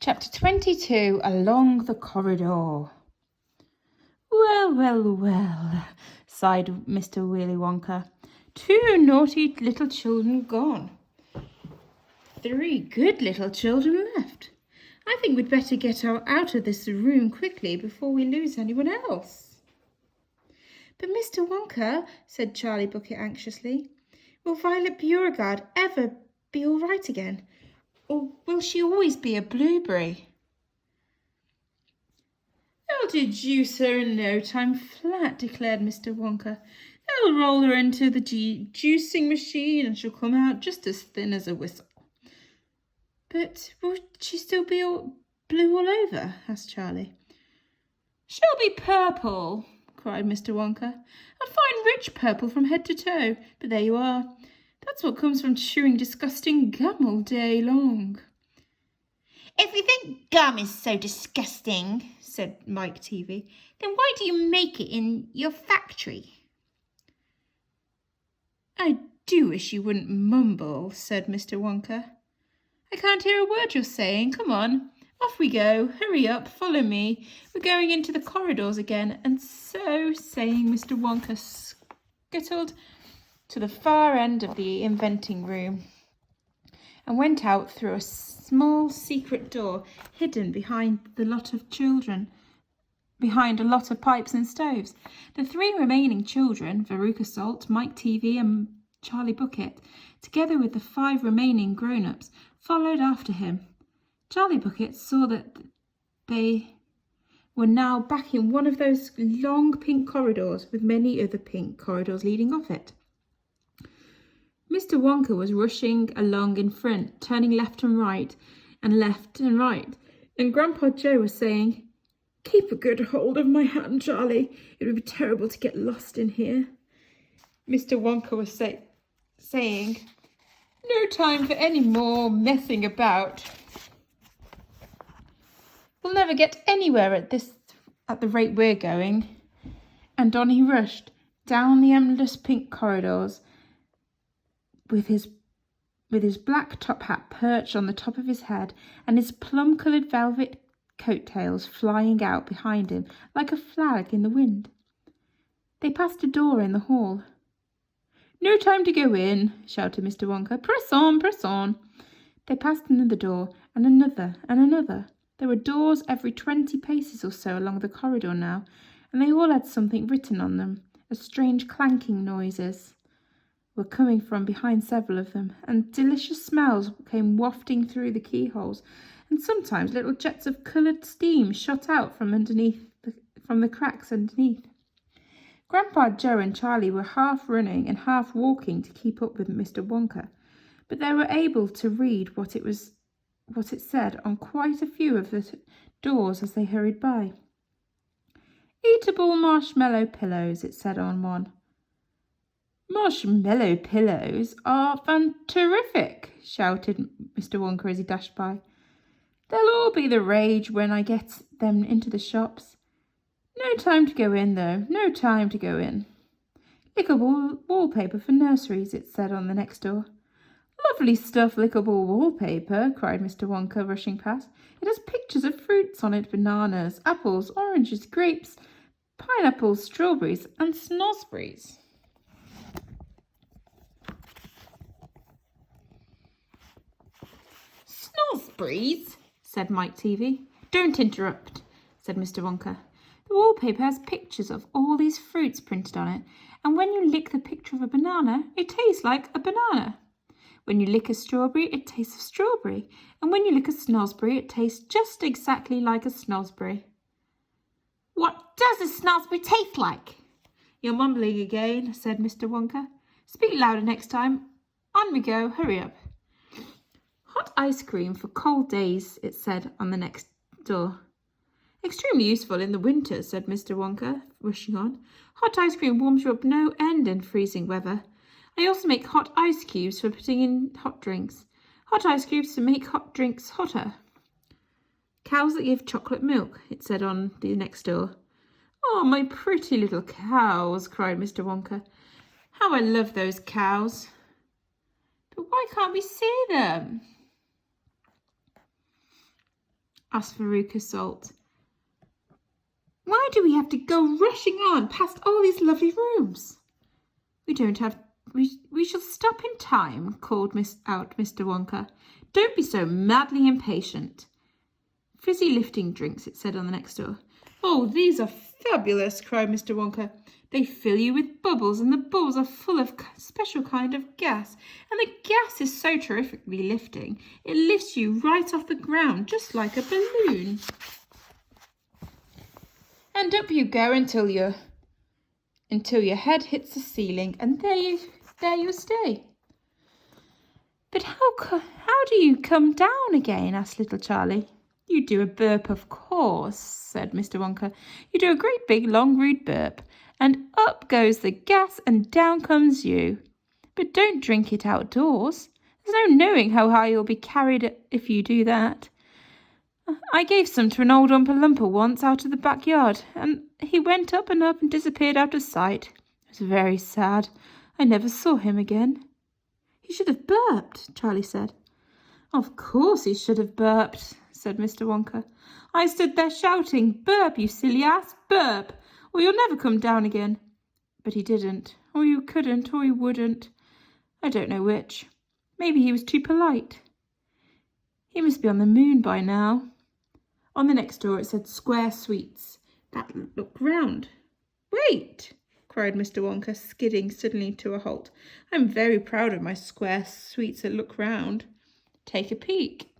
Chapter 22, Along the Corridor. Well, well, well, sighed Mr. Willy Wonka. 2 naughty little children gone. 3 good little children left. I think we'd better get out of this room quickly before we lose anyone else. But Mr. Wonka, said Charlie Bucket anxiously, will Violet Beauregard ever be all right again? Or will she always be a blueberry? They'll dejuice her in no time flat, declared Mr. Wonka. They'll roll her into the juicing machine and she'll come out just as thin as a whistle. But will she still be all blue all over? Asked Charlie. She'll be purple, cried Mr. Wonka. A fine rich purple from head to toe. But there you are. That's what comes from chewing disgusting gum all day long. If you think gum is so disgusting, said Mike TV, then why do you make it in your factory? I do wish you wouldn't mumble, said Mr. Wonka. I can't hear a word you're saying. Come on, off we go. Hurry up, follow me. We're going into the corridors again. And so saying, Mr. Wonka scuttled to the far end of the inventing room and went out through a small secret door hidden behind a lot of pipes and stoves. The 3 remaining children, Veruca Salt, Mike TV and Charlie Bucket, together with the 5 remaining grown-ups, followed after him. Charlie Bucket saw that they were now back in one of those long pink corridors with many other pink corridors leading off it. Mr. Wonka was rushing along in front, turning left and right, and Grandpa Joe was saying, "Keep a good hold of my hand, Charlie. It would be terrible to get lost in here." Mr. Wonka was saying, "No time for any more messing about. We'll never get anywhere at the rate we're going." And on he rushed, down the endless pink corridors, with his black top hat perched on the top of his head and his plum-coloured velvet coat-tails flying out behind him like a flag in the wind. They passed a door in the hall. "No time to go in," shouted Mr. Wonka. "Press on, press on." They passed another door and another and another. There were doors every 20 paces or so along the corridor now, and they all had something written on them, as strange clanking noises were coming from behind several of them, and delicious smells came wafting through the keyholes, and sometimes little jets of coloured steam shot out from the cracks underneath. Grandpa Joe and Charlie were half running and half walking to keep up with Mr. Wonka, but they were able to read what it said on quite a few of the doors as they hurried by. "Eatable marshmallow pillows," it said on one. "Marshmallow pillows are fan-terrific," shouted Mr. Wonka as he dashed by. "They'll all be the rage when I get them into the shops. No time to go in, though, no time to go in." "Lickable wallpaper for nurseries," it said on the next door. "Lovely stuff, lickable wallpaper," cried Mr. Wonka, rushing past. "It has pictures of fruits on it, bananas, apples, oranges, grapes, pineapples, strawberries and snozzberries." "Snozzberries," said Mike TV. "Don't interrupt," said Mr. Wonka. "The wallpaper has pictures of all these fruits printed on it, and when you lick the picture of a banana, it tastes like a banana. When you lick a strawberry, it tastes of strawberry, and when you lick a snozzberry, it tastes just exactly like a snozzberry." "What does a snozzberry taste like?" "You're mumbling again," said Mr. Wonka. "Speak louder next time. On we go, hurry up." "Hot ice cream for cold days," it said on the next door. "Extremely useful in the winter," said Mr. Wonka, rushing on. "Hot ice cream warms you up no end in freezing weather. I also make hot ice cubes for putting in hot drinks. Hot ice cubes to make hot drinks hotter." "Cows that give chocolate milk," it said on the next door. "Oh, my pretty little cows," cried Mr. Wonka. "How I love those cows. But why can't we see them?" asked Veruca Salt. Why do we have to go rushing on past all these lovely rooms? We shall stop in time, called out Mr. Wonka. Don't be so madly impatient. Fizzy lifting drinks, it said on the next door. Oh, these are fabulous, cried Mr. Wonka. They fill you with bubbles, and the bubbles are full of a special kind of gas. And the gas is so terrifically lifting, it lifts you right off the ground, just like a balloon. And up you go until your head hits the ceiling, and there you stay. But how do you come down again? Asked little Charlie. You do a burp, of course, said Mr. Wonka. You do a great big long rude burp, and up goes the gas and down comes you. But don't drink it outdoors. There's no knowing how high you'll be carried if you do that. I gave some to an old Oompa Loompa once out of the backyard, and he went up and disappeared out of sight. It was very sad. I never saw him again. He should have burped, Charlie said. Of course he should have burped, said Mr. Wonka. I stood there shouting, burp, you silly ass, burp, or you'll never come down again. But he didn't, or you couldn't, or he wouldn't. I don't know which. Maybe he was too polite. He must be on the moon by now. On the next door it said Square Sweets. That looked round. Wait, cried Mr. Wonka, skidding suddenly to a halt. I'm very proud of my square sweets that look round. Take a peek.